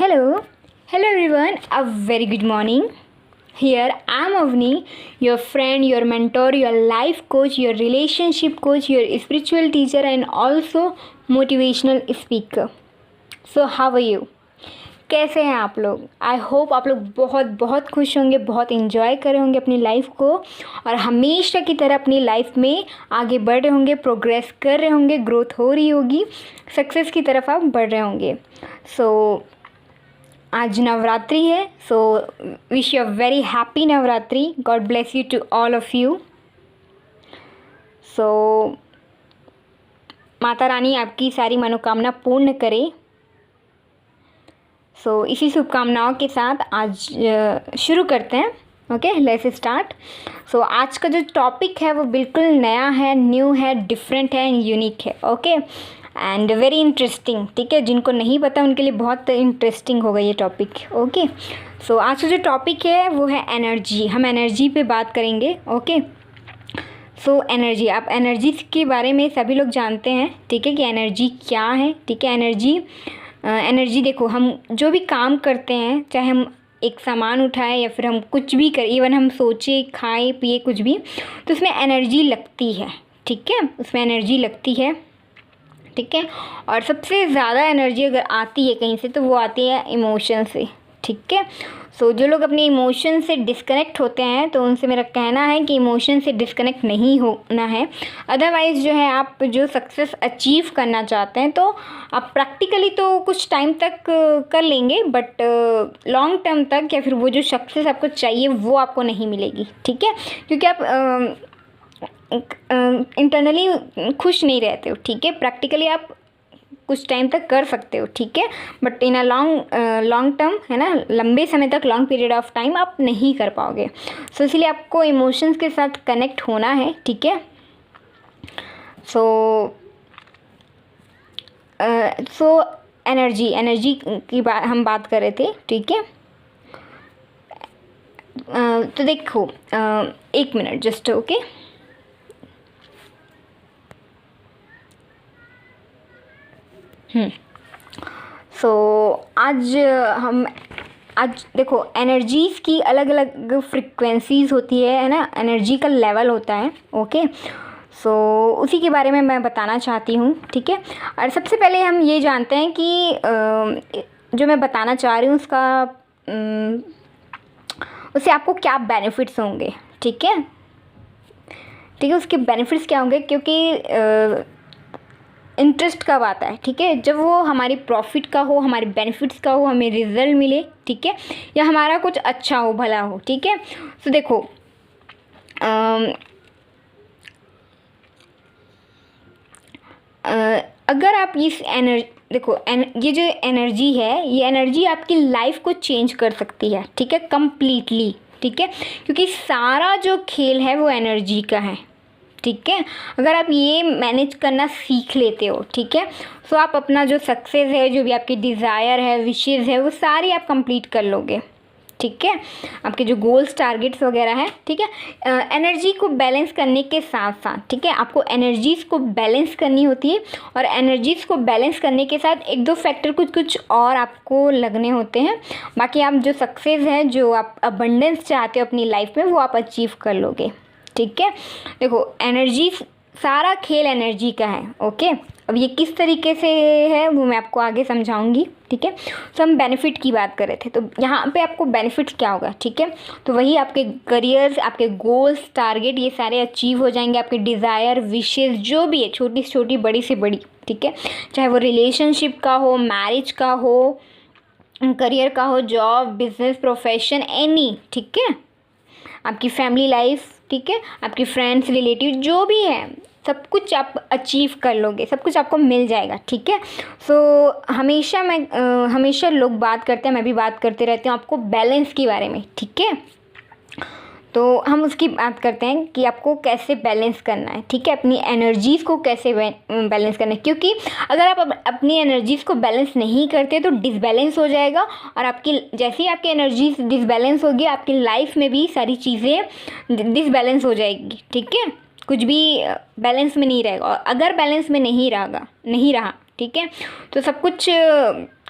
Hello, hello everyone. A very good morning. Here I am Avni, your friend, your mentor, your life coach, your relationship coach, your spiritual teacher, and also motivational speaker. So how are you? कैसे हैं आप लोग? I hope आप लोग बहुत बहुत खुश होंगे, बहुत इन्जॉय कर रहे होंगे अपनी लाइफ को और हमेशा की तरह अपनी लाइफ में आगे बढ़ रहे होंगे, प्रोग्रेस कर रहे होंगे, ग्रोथ हो रही होगी, सक्सेस की तरफ आप बढ़ रहे होंगे. सो आज नवरात्रि है. So wish you a very happy Navratri. God bless you to all of you. So माता रानी आपकी सारी मनोकामना पूर्ण करे. सो इसी शुभकामनाओं के साथ आज शुरू करते हैं. Okay, let's start. सो आज का जो टॉपिक है वो बिल्कुल नया है, न्यू है, डिफरेंट है एंड यूनिक है. Okay and very interesting. ठीक है, जिनको नहीं पता उनके लिए बहुत इंटरेस्टिंग होगा ये टॉपिक. ओके, सो आज का जो टॉपिक है वो है एनर्जी. हम एनर्जी पे बात करेंगे. ओके, सो एनर्जी, आप एनर्जी के बारे में सभी लोग जानते हैं. ठीक है, कि एनर्जी क्या है. ठीक है, एनर्जी देखो, हम जो भी काम करते हैं, चाहे हम एक सामान उठाएं या फिर हम कुछ भी करें, इवन हम सोचे, खाएं, पिए कुछ भी, तो उसमें एनर्जी लगती है. ठीक है, उसमें एनर्जी लगती है. ठीक है, और सबसे ज़्यादा एनर्जी अगर आती है कहीं से तो वो आती है इमोशन से. ठीक है, सो जो लोग अपने इमोशन से डिस्कनेक्ट होते हैं तो उनसे मेरा कहना है कि इमोशन से डिस्कनेक्ट नहीं होना है. अदरवाइज़ जो है, आप जो सक्सेस अचीव करना चाहते हैं तो आप प्रैक्टिकली तो कुछ टाइम तक कर लेंगे, बट लॉन्ग टर्म तक या फिर वो जो सक्सेस आपको चाहिए वो आपको नहीं मिलेगी. ठीक है, क्योंकि आप इंटरनली खुश नहीं रहते हो. ठीक है, प्रैक्टिकली आप कुछ टाइम तक कर सकते हो. ठीक है, but in a long term, है ना, लंबे समय तक, लॉन्ग पीरियड ऑफ टाइम आप नहीं कर पाओगे. सो इसलिए आपको इमोशंस के साथ कनेक्ट होना है. ठीक है, सो एनर्जी की हम बात कर रहे थे. ठीक है, तो देखो, एक मिनट जस्ट. ओके, सो आज देखो, एनर्जीज़ की अलग अलग फ्रिक्वेंसीज़ होती है ना, एनर्जी का लेवल होता है. ओके, सो उसी के बारे में मैं बताना चाहती हूँ. ठीक है, और सबसे पहले हम ये जानते हैं कि जो मैं बताना चाह रही हूँ उससे आपको क्या बेनिफिट्स होंगे. ठीक है, उसके बेनिफिट्स क्या होंगे, क्योंकि इंटरेस्ट कब आता है. ठीक है, जब वो हमारी प्रॉफिट का हो, हमारे बेनिफिट्स का हो, हमें रिजल्ट मिले. ठीक है, या हमारा कुछ अच्छा हो, भला हो. ठीक है, तो देखो, अगर आप इस देखो, ये जो एनर्जी है, ये एनर्जी आपकी लाइफ को चेंज कर सकती है. ठीक है, कम्प्लीटली. ठीक है, क्योंकि सारा जो खेल है वो एनर्जी का है. ठीक है, अगर आप ये मैनेज करना सीख लेते हो, ठीक है, सो आप अपना जो सक्सेस है, जो भी आपकी डिज़ायर है, विशेज़ है, वो सारी आप कंप्लीट कर लोगे. ठीक है, आपके जो गोल्स, टारगेट्स वगैरह हैं. ठीक है, एनर्जी को बैलेंस करने के साथ साथ, ठीक है, आपको एनर्जीज़ को बैलेंस करनी होती है, और एनर्जीज़ को बैलेंस करने के साथ एक दो फैक्टर कुछ और आपको लगने होते हैं. बाकी आप जो सक्सेस है, जो आप अबंडेंस चाहते हो अपनी लाइफ में, वो आप अचीव कर लोगे. ठीक है, देखो, एनर्जी, सारा खेल एनर्जी का है. ओके, अब ये किस तरीके से है वो मैं आपको आगे समझाऊंगी. ठीक है, तो हम बेनिफिट की बात कर रहे थे, तो यहाँ पे आपको बेनिफिट्स क्या होगा. ठीक है, तो वही आपके करियर्स, आपके गोल्स, टारगेट, ये सारे अचीव हो जाएंगे. आपके डिज़ायर, विशेज़ जो भी है, छोटी से छोटी, बड़ी से बड़ी. ठीक है, चाहे वो रिलेशनशिप का हो, मैरिज का हो, करियर का हो, जॉब, बिजनेस, प्रोफेशन, एनी. ठीक है, आपकी फैमिली लाइफ. ठीक है, आपकी फ्रेंड्स, रिलेटिव, जो भी है, सब कुछ आप अचीव कर लोगे, सब कुछ आपको मिल जाएगा. ठीक है, सो हमेशा लोग बात करते हैं, मैं भी बात करते रहती हूँ आपको बैलेंस के बारे में. ठीक है, तो हम उसकी बात करते हैं कि आपको कैसे बैलेंस करना है. ठीक है, अपनी एनर्जीज़ को कैसे बैलेंस करना है, क्योंकि अगर आप अपनी एनर्जीज़ को बैलेंस नहीं करते तो डिसबैलेंस हो जाएगा, और आपकी जैसे ही आपकी एनर्जीज डिसबैलेंस होगी, आपकी लाइफ में भी सारी चीज़ें डिसबैलेंस हो जाएगी. ठीक है, कुछ भी बैलेंस में नहीं रहेगा, और अगर बैलेंस में नहीं रहा, ठीक है, तो सब कुछ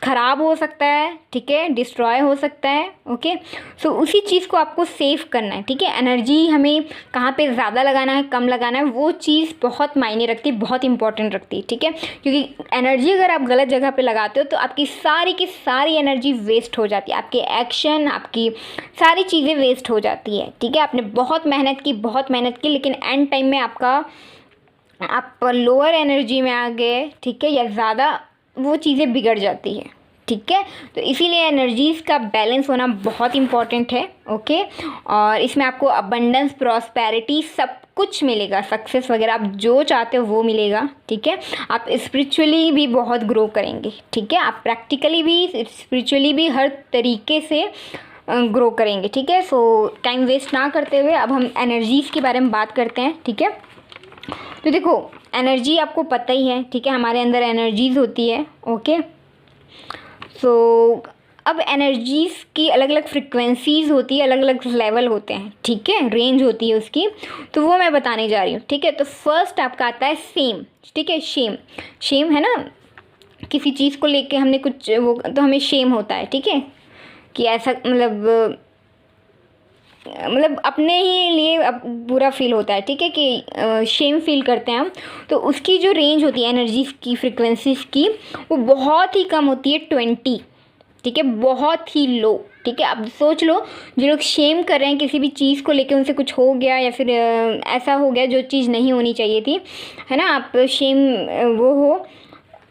ख़राब हो सकता है, ठीक है, डिस्ट्रॉय हो सकता है। ओके, सो उसी चीज़ को आपको सेव करना है, ठीक है। एनर्जी हमें कहाँ पे ज़्यादा लगाना है, कम लगाना है, वो चीज़ बहुत मायने रखती है, बहुत इंपॉर्टेंट रखती है, ठीक है। क्योंकि एनर्जी अगर आप गलत जगह पे लगाते हो तो आपकी सारी की सारी एनर्जी वेस्ट हो जाती है, आपके एक्शन, आपकी सारी चीज़ें वेस्ट हो जाती है, ठीक है। आपने बहुत मेहनत की, लेकिन एंड टाइम में आप लोअर एनर्जी में आ गए, ठीक है, या ज़्यादा वो चीज़ें बिगड़ जाती है, ठीक है। तो इसीलिए एनर्जीज़ का बैलेंस होना बहुत इम्पॉर्टेंट है। ओके, और इसमें आपको अबंडेंस, प्रॉस्पेरिटी सब कुछ मिलेगा, सक्सेस वगैरह आप जो चाहते हो वो मिलेगा, ठीक है। आप स्पिरिचुअली भी बहुत ग्रो करेंगे, ठीक है। आप प्रैक्टिकली भी, स्पिरिचुअली भी हर तरीके से ग्रो करेंगे, ठीक है। सो टाइम वेस्ट ना करते हुए अब हम एनर्जीज़ के बारे में बात करते हैं, ठीक है। तो देखो, एनर्जी आपको पता ही है, ठीक है, हमारे अंदर एनर्जीज़ होती है। ओके, सो अब एनर्जीज़ की अलग अलग फ्रिक्वेंसीज़ होती है, अलग अलग लेवल होते हैं, ठीक है, रेंज होती है उसकी, तो वो मैं बताने जा रही हूँ, ठीक है। तो फर्स्ट आपका आता है सेम, ठीक है, शेम है ना, किसी चीज़ को लेके हमने कुछ वो, तो हमें शेम होता है, ठीक है, कि ऐसा मतलब अपने ही लिए अब बुरा फील होता है, ठीक है, कि शेम फील करते हैं हम। तो उसकी जो रेंज होती है एनर्जी की, फ्रिक्वेंसीज की, वो बहुत ही कम होती है, 20, ठीक है, बहुत ही लो, ठीक है। अब सोच लो, जो लोग शेम कर रहे हैं किसी भी चीज़ को लेके, उनसे कुछ हो गया या फिर ऐसा हो गया जो चीज़ नहीं होनी चाहिए थी, है ना, आप शेम वो हो,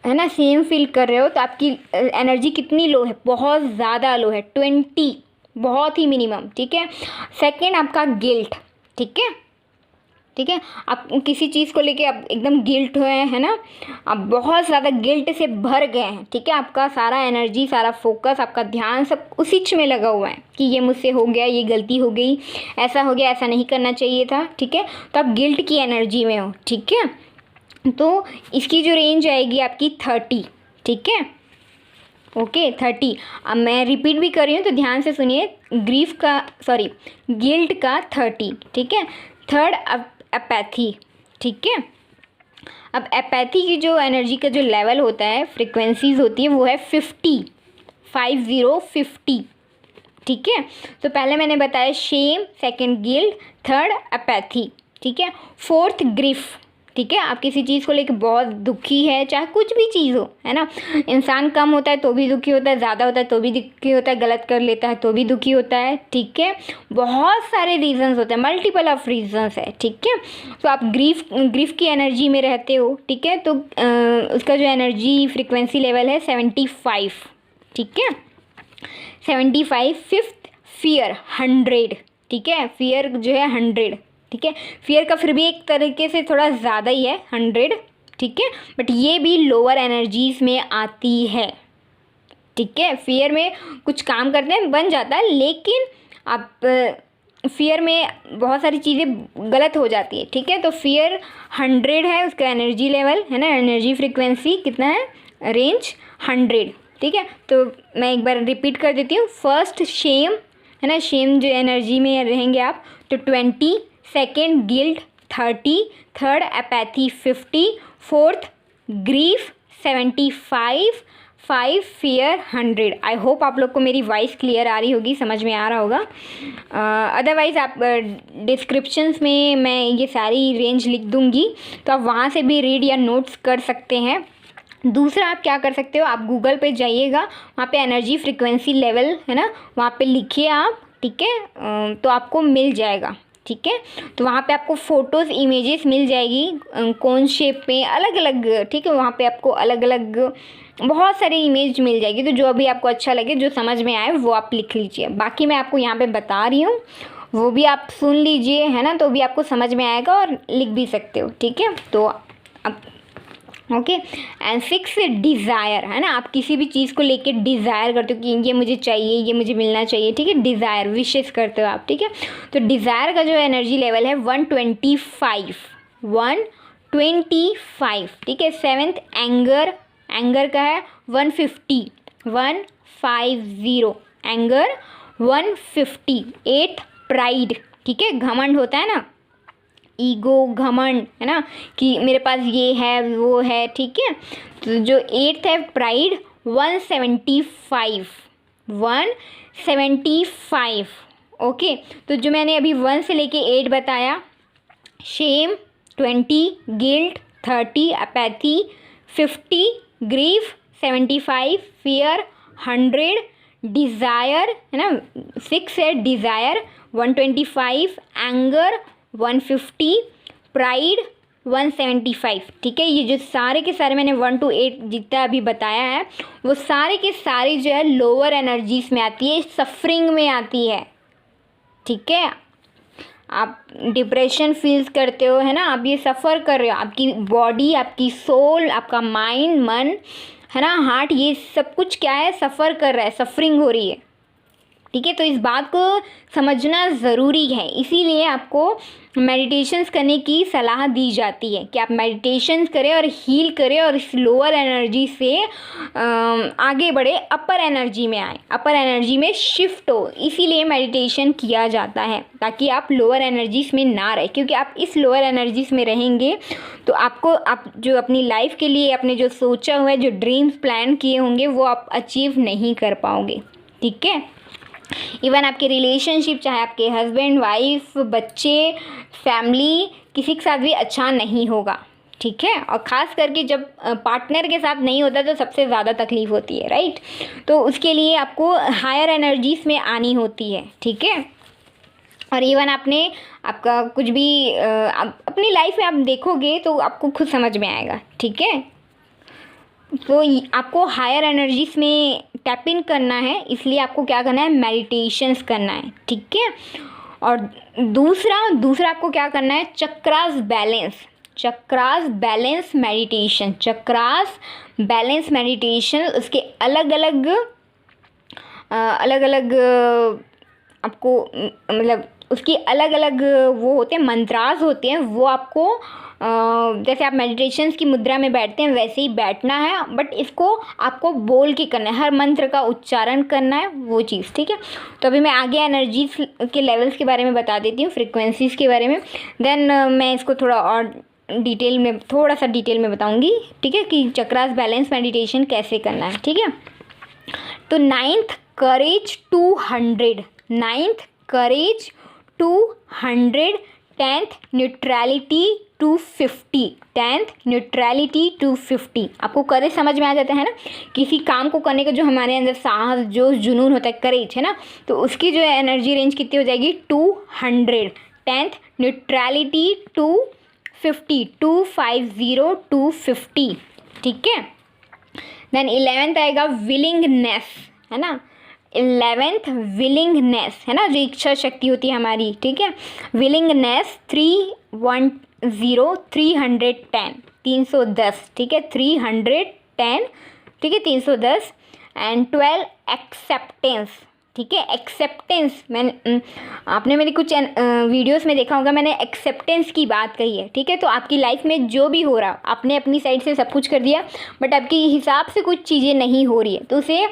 है ना, सेम फील कर रहे हो, तो आपकी एनर्जी कितनी लो है, बहुत ज़्यादा लो है, 20, बहुत ही मिनिमम, ठीक है। सेकंड आपका गिल्ट, ठीक है, ठीक है, आप किसी चीज़ को लेके आप एकदम गिल्ट हुए हैं, है ना, आप बहुत ज़्यादा गिल्ट से भर गए हैं, ठीक है। आपका सारा एनर्जी, सारा फोकस, आपका ध्यान सब उसी में लगा हुआ है कि ये मुझसे हो गया, ये गलती हो गई, ऐसा हो गया, ऐसा नहीं करना चाहिए था, ठीक है। तो आप गिल्ट की एनर्जी में हो, ठीक है। तो इसकी जो रेंज आएगी आपकी 30, ठीक है। ओके, 30। अब मैं रिपीट भी कर रही हूँ तो ध्यान से सुनिए, गिल्ट का 30, ठीक है। थर्ड अपैथी, ठीक है। अब एपैथी की जो एनर्जी का जो लेवल होता है, फ्रिक्वेंसीज होती है, वो है 50, ठीक है। तो पहले मैंने बताया shame, second guilt, third apathy, ठीक है। फोर्थ ग्रीफ, ठीक है। आप किसी चीज़ को लेकर बहुत दुखी है, चाहे कुछ भी चीज़ हो, है ना, इंसान कम होता है तो भी दुखी होता है, ज़्यादा होता है तो भी दुखी होता है, गलत कर लेता है तो भी दुखी होता है, ठीक है। बहुत सारे रीजंस होते हैं, मल्टीपल ऑफ रीजंस है, ठीक है। तो आप ग्रीफ की एनर्जी में रहते हो, ठीक है। तो उसका जो एनर्जी फ्रिक्वेंसी लेवल है 75, ठीक है, 75। फिफ्थ फियर 100, ठीक है, फियर जो है 100, ठीक है। फियर का फिर भी एक तरीके से थोड़ा ज़्यादा ही है, 100, ठीक है, बट ये भी लोअर एनर्जीज़ में आती है, ठीक है। फियर में कुछ काम करते हैं, बन जाता है, लेकिन आप फियर में बहुत सारी चीज़ें गलत हो जाती है, ठीक है। तो फियर 100 है उसका एनर्जी लेवल, है ना, एनर्जी फ्रिक्वेंसी कितना है, रेंज 100, ठीक है। तो मैं एक बार रिपीट कर देती हूँ। फर्स्ट शेम, है ना, शेम जो एनर्जी में रहेंगे आप, तो 20, second guilt 30, third apathy 50, fourth grief 75, 5 fear 100। I hope आप लोग को मेरी वॉइस क्लियर आ रही होगी, समझ में आ रहा होगा। अदरवाइज़ आप डिस्क्रिप्शंस में मैं ये सारी रेंज लिख दूँगी, तो आप वहाँ से भी रीड या नोट्स कर सकते हैं। दूसरा आप क्या कर सकते हो, आप गूगल पे जाइएगा, वहाँ पे एनर्जी फ्रिक्वेंसी लेवल, है ना, वहाँ पे लिखिए आप, ठीक है, तो आपको मिल जाएगा, ठीक है। तो वहाँ पे आपको फ़ोटोज़, इमेजेस मिल जाएगी, कौन शेप में, अलग अलग, ठीक है। वहाँ पे आपको अलग अलग बहुत सारी इमेज मिल जाएगी, तो जो अभी आपको अच्छा लगे, जो समझ में आए वो आप लिख लीजिए। बाकी मैं आपको यहाँ पे बता रही हूँ, वो भी आप सुन लीजिए, है ना, तो भी आपको समझ में आएगा और लिख भी सकते हो, ठीक है। तो आप ओके। एंड 6 डिज़ायर, है ना, आप किसी भी चीज़ को लेके डिज़ायर करते हो कि ये मुझे चाहिए, ये मुझे मिलना चाहिए, ठीक है, डिज़ायर, विशेस करते हो आप, ठीक है। तो डिज़ायर का जो एनर्जी लेवल है 125, 125, ठीक है। सेवेंथ एंगर का है 150, 150 एंगर 150। 8 प्राइड, ठीक है, घमंड होता है ना, ईगो, घमंड, है ना, कि मेरे पास ये है वो है, ठीक है। तो जो 8th है प्राइड 175, 175। ओके, तो जो मैंने अभी 1 से लेके 8 बताया, shame 20, guilt 30, apathy 50, grief 75, fear 100, desire है ना 6 है, डिज़ायर 125, एंगर 150, प्राइड 175। ठीक है, ये जो सारे के सारे मैंने 1 to 8 जितना अभी बताया है वो सारे के सारे जो है लोअर एनर्जीज में आती है, सफरिंग में आती है। ठीक है, आप डिप्रेशन फील्स करते हो है ना, आप ये सफ़र कर रहे हो, आपकी बॉडी, आपकी सोल, आपका माइंड, मन है ना, हार्ट, ये सब कुछ क्या है, सफ़र कर रहा है, सफरिंग हो रही है। ठीक है, तो इस बात को समझना ज़रूरी है, इसीलिए आपको मेडिटेशंस करने की सलाह दी जाती है कि आप मेडिटेशंस करें और हील करें और इस लोअर एनर्जी से आगे बढ़े, अपर एनर्जी में आए, अपर एनर्जी में शिफ्ट हो। इसीलिए मेडिटेशन किया जाता है ताकि आप लोअर एनर्जीज में ना रहे, क्योंकि आप इस लोअर एनर्जीज में रहेंगे तो आपको आप जो अपनी लाइफ के लिए आपने जो सोचा हुआ है, जो ड्रीम्स प्लान किए होंगे वो आप अचीव नहीं कर पाओगे। ठीक है, इवन आपके रिलेशनशिप, चाहे आपके हस्बैंड वाइफ, बच्चे, फैमिली, किसी के साथ भी अच्छा नहीं होगा। ठीक है, और ख़ास करके जब पार्टनर के साथ नहीं होता तो सबसे ज़्यादा तकलीफ़ होती है, राइट। तो उसके लिए आपको हायर एनर्जीज में आनी होती है। ठीक है, और इवन आपका कुछ भी अपनी लाइफ में आप देखोगे तो आपको खुद समझ में आएगा। ठीक है, तो आपको हायर एनर्जीज में टैप इन करना है, इसलिए आपको क्या करना है, मेडिटेशंस करना है। ठीक है, और दूसरा आपको क्या करना है, chakras balance meditation, chakras balance meditation. उसके अलग अलग आपको मतलब उसकी अलग अलग वो होते हैं, मंत्रास होते हैं, वो आपको जैसे आप मेडिटेशंस की मुद्रा में बैठते हैं वैसे ही बैठना है, बट इसको आपको बोल के करना है, हर मंत्र का उच्चारण करना है, वो चीज़। ठीक है, तो अभी मैं आगे एनर्जीज के लेवल्स के बारे में बता देती हूँ, फ्रिक्वेंसीज़ के बारे में, देन मैं इसको थोड़ा सा डिटेल में बताऊँगी। ठीक है, कि चक्रास बैलेंस मेडिटेशन कैसे करना है। ठीक है, तो 9th करेज 200, 9th करेज 200, 10th न्यूट्रलिटी 250, 10th न्यूट्रलिटी 250। आपको करेज समझ में आ जाता है ना, किसी काम को करने का जो हमारे अंदर साहस, जोश, जुनून होता है, करेज है ना, तो उसकी जो है एनर्जी रेंज कितनी हो जाएगी, 200, 10th न्यूट्रलिटी 250, 250, 250। ठीक है, देन 11th आएगा विलिंगनेस, है ना, 11th विलिंगनेस है ना, जो इच्छा शक्ति होती है हमारी। ठीक है, विलिंगनेस 310, 310, 310। ठीक है, 310। ठीक है, 310 एंड 12 एक्सेप्टेंस। ठीक है, एक्सेप्टेंस, आपने मेरी कुछ वीडियोस में देखा होगा, मैंने एक्सेप्टेंस की बात कही है। ठीक है, तो आपकी लाइफ में जो भी हो रहा, आपने अपनी साइड से सब कुछ कर दिया, बट आपके हिसाब से कुछ चीज़ें नहीं हो रही है, तो उसे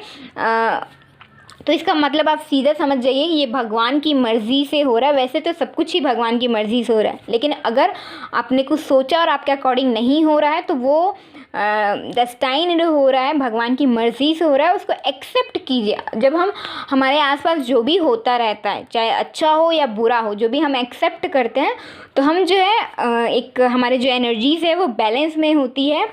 तो इसका मतलब आप सीधा समझ जाइए ये भगवान की मर्ज़ी से हो रहा है। वैसे तो सब कुछ ही भगवान की मर्ज़ी से हो रहा है, लेकिन अगर आपने कुछ सोचा और आपके अकॉर्डिंग नहीं हो रहा है तो वो डेस्टाइन्ड हो रहा है, भगवान की मर्ज़ी से हो रहा है, उसको एक्सेप्ट कीजिए। जब हमारे आसपास जो भी होता रहता है, चाहे अच्छा हो या बुरा हो, जो भी हम एक्सेप्ट करते हैं, तो हम जो है एक हमारे जो एनर्जीज़ है वो बैलेंस में होती है।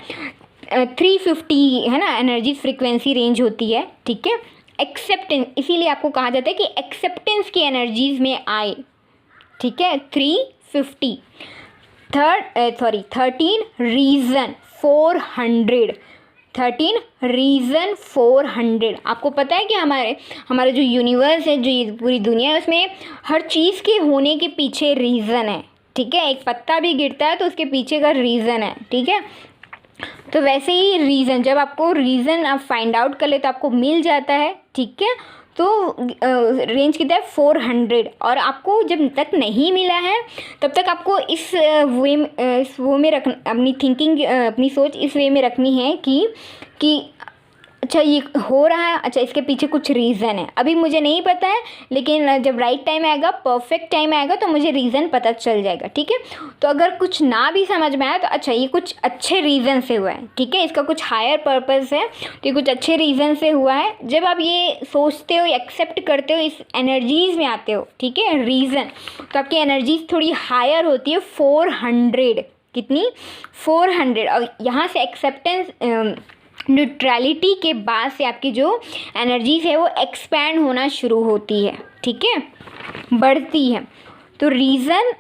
350 है ना, एनर्जी फ्रिक्वेंसी रेंज होती है। ठीक है, एक्सेप्टेंस, इसीलिए आपको कहा जाता है कि एक्सेप्टेंस की एनर्जीज में आए। ठीक है, 350। 13 रीज़न 400, 13 रीज़न 400। आपको पता है कि हमारे जो यूनिवर्स है, जो ये पूरी दुनिया है, उसमें हर चीज़ के होने के पीछे रीज़न है। ठीक है, एक पत्ता भी गिरता है तो उसके पीछे का रीज़न है। ठीक है, तो वैसे ही रीज़न, जब आपको रीज़न आप फाइंड आउट कर ले तो आपको मिल जाता है। ठीक है, तो रेंज कितना है, 400। और आपको जब तक नहीं मिला है तब तक आपको इस वो में रखना, अपनी थिंकिंग, अपनी सोच इस वे में रखनी है कि अच्छा ये हो रहा है, अच्छा इसके पीछे कुछ रीज़न है, अभी मुझे नहीं पता है, लेकिन जब राइट टाइम आएगा, परफेक्ट टाइम आएगा तो मुझे रीज़न पता चल जाएगा, ठीक है। तो अगर कुछ ना भी समझ में आया तो अच्छा ये कुछ अच्छे रीज़न से हुआ है, ठीक है, इसका कुछ हायर पर्पस है, तो ये कुछ अच्छे रीज़न से हुआ है। जब आप ये सोचते हो, एक्सेप्ट करते हो, इस एनर्जीज़ में आते हो, ठीक है, रीज़न, तो आपकी एनर्जीज थोड़ी हायर होती है, 400, कितनी, 400। और यहाँ से एक्सेप्टेंस, न्यूट्रलिटी के बाद से आपकी जो एनर्जीज है वो एक्सपैंड होना शुरू होती है, ठीक है, बढ़ती है। तो रीज़न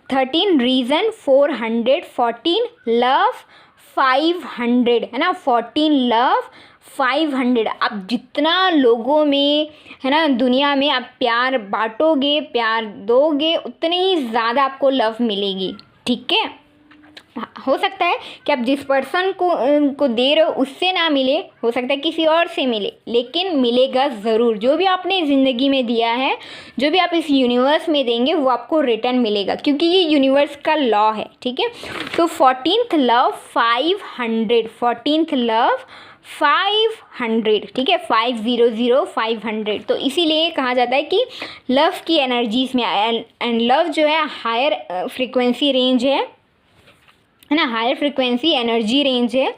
13, रीज़न 400, 14 लव 500, है ना, 14 लव 500। आप जितना लोगों में, है ना, दुनिया में आप प्यार बांटोगे, प्यार दोगे, उतनी ही ज़्यादा आपको लव मिलेगी, ठीक है। हो सकता है कि आप जिस पर्सन को दे रहे हो उससे ना मिले, हो सकता है किसी और से मिले, लेकिन मिलेगा ज़रूर। जो भी आपने ज़िंदगी में दिया है, जो भी आप इस यूनिवर्स में देंगे वो आपको रिटर्न मिलेगा, क्योंकि ये यूनिवर्स का लॉ है, ठीक है। तो 14th लव 500, 14th लव 500, ठीक है, 500, 500। तो इसीलिए कहा जाता है कि लव की एनर्जीज में, एंड लव जो है हायर फ्रिक्वेंसी रेंज है ना, हायर फ्रिक्वेंसी एनर्जी रेंज है।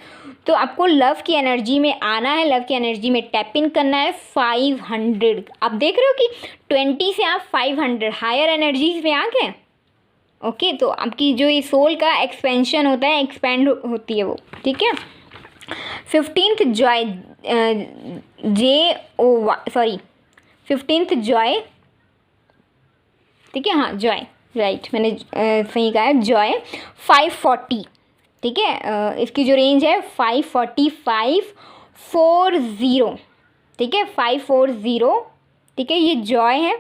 तो आपको लव की एनर्जी में आना है, लव की एनर्जी में टैप इन करना है 500। आप देख रहे हो कि 20 से आप 500 हायर एनर्जीज में आ गए, ओके। तो आपकी जो ये सोल का एक्सपेंशन होता है, एक्सपैंड होती है वो, ठीक है। 15th Joy, JO 15th Joy, ठीक है, हाँ जॉय, राइट, मैंने सही कहा है, जॉय 540, ठीक है। इसकी जो रेंज है 540, 540, ठीक है, 540, ठीक है, ये जॉय है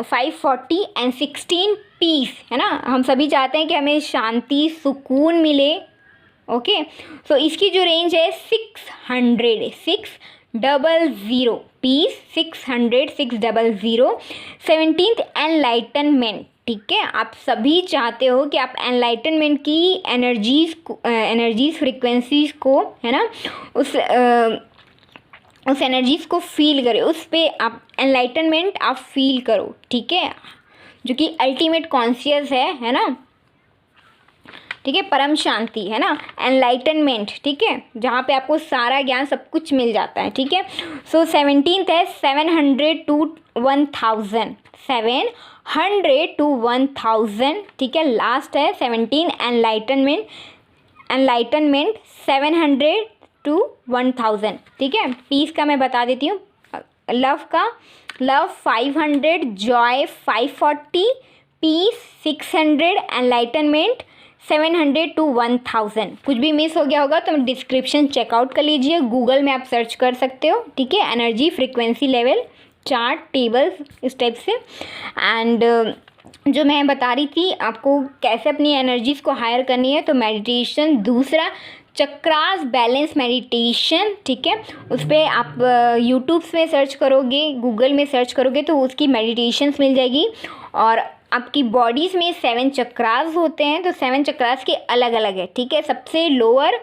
540 एंड 16 पीस, है ना। हम सभी चाहते हैं कि हमें शांति, सुकून मिले, ओके। सो इसकी जो रेंज है 600, 600 पीस, 600, 600। 17th एनलाइटनमेंट, ठीक है। आप सभी चाहते हो कि आप एनलाइटनमेंट की एनर्जीज फ्रिक्वेंसीज को, है ना, उस एनर्जीज को फील करें, उस पे आप एनलाइटनमेंट आप फील करो, ठीक है, जो कि अल्टीमेट कॉन्शियस है ना, ठीक है, परम शांति, है ना, एनलाइटनमेंट, ठीक है, जहाँ पे आपको सारा ज्ञान सब कुछ मिल जाता है, ठीक है। सो 17th है 700 to 1000, 700 to 1000, ठीक है। लास्ट है 17 एनलाइटनमेंट 700 to 1000, ठीक है। पीस का मैं बता देती हूँ, love 500, joy 540, peace 600, enlightenment 700 to 1000। कुछ भी मिस हो गया होगा तो डिस्क्रिप्शन चेकआउट कर लीजिए, गूगल में आप सर्च कर सकते हो, ठीक है। Energy frequency level chart, tables, इस टाइप से। एंड जो मैं बता रही थी आपको कैसे अपनी एनर्जीज को हायर करनी है, तो मेडिटेशन, दूसरा चक्रास बैलेंस मेडिटेशन, ठीक है। उस पर आप यूट्यूब में सर्च करोगे, गूगल में सर्च करोगे तो उसकी मेडिटेशंस मिल जाएगी। और आपकी बॉडीज़ में 7 चक्रास होते हैं, तो 7 चक्रास के अलग अलग है, ठीक है। सबसे लोअर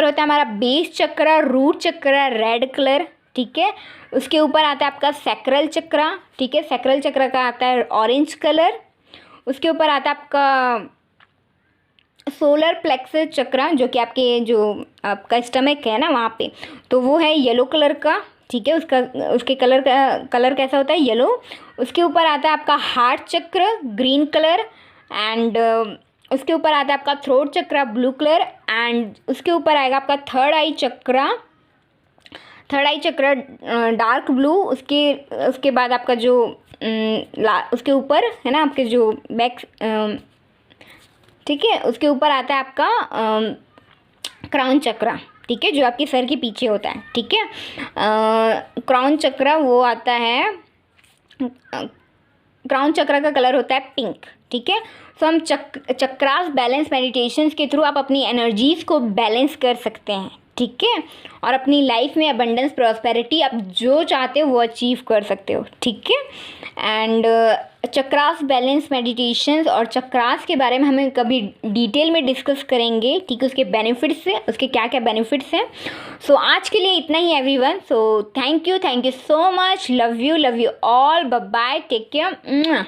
होता है हमारा बेस चक्रा, रूट चक्रा, रेड कलर, ठीक है। उसके ऊपर आता है आपका सैक्रल चक्रा, ठीक है, सैक्रल चक्र का आता है ऑरेंज कलर। उसके ऊपर आता है आपका सोलर प्लेक्सस चक्रा, जो कि आपका स्टमक है ना वहाँ पे, तो वो है येलो कलर का, ठीक है। उसके कलर कैसा होता है, येलो। उसके ऊपर आता है आपका हार्ट चक्र, ग्रीन कलर। एंड उसके ऊपर आता है आपका थ्रोट चक्र, ब्लू कलर। एंड उसके ऊपर आएगा आपका थर्ड आई चक्र डार्क ब्लू। उसके बाद आपका जो उसके ऊपर है ना आपके जो बैक, ठीक है, उसके ऊपर आता है आपका क्राउन चक्र, ठीक है, जो आपके सर के पीछे होता है, ठीक है। क्राउन चक्र वो आता है, क्राउन चक्र का कलर होता है पिंक, ठीक है। तो हम चक्रास बैलेंस मेडिटेशंस के थ्रू आप अपनी एनर्जीज को बैलेंस कर सकते हैं, ठीक है। और अपनी लाइफ में अबंडेंस, प्रॉस्पेरिटी आप जो चाहते हो वो अचीव कर सकते हो, ठीक है। एंड चक्रास बैलेंस मेडिटेशंस और चक्रास के बारे में हमें कभी डिटेल में डिस्कस करेंगे, ठीक है, उसके बेनिफिट्स हैं, उसके क्या क्या बेनिफिट्स हैं। सो आज के लिए इतना ही everyone. So thank you so much, love you all, bye bye, take care.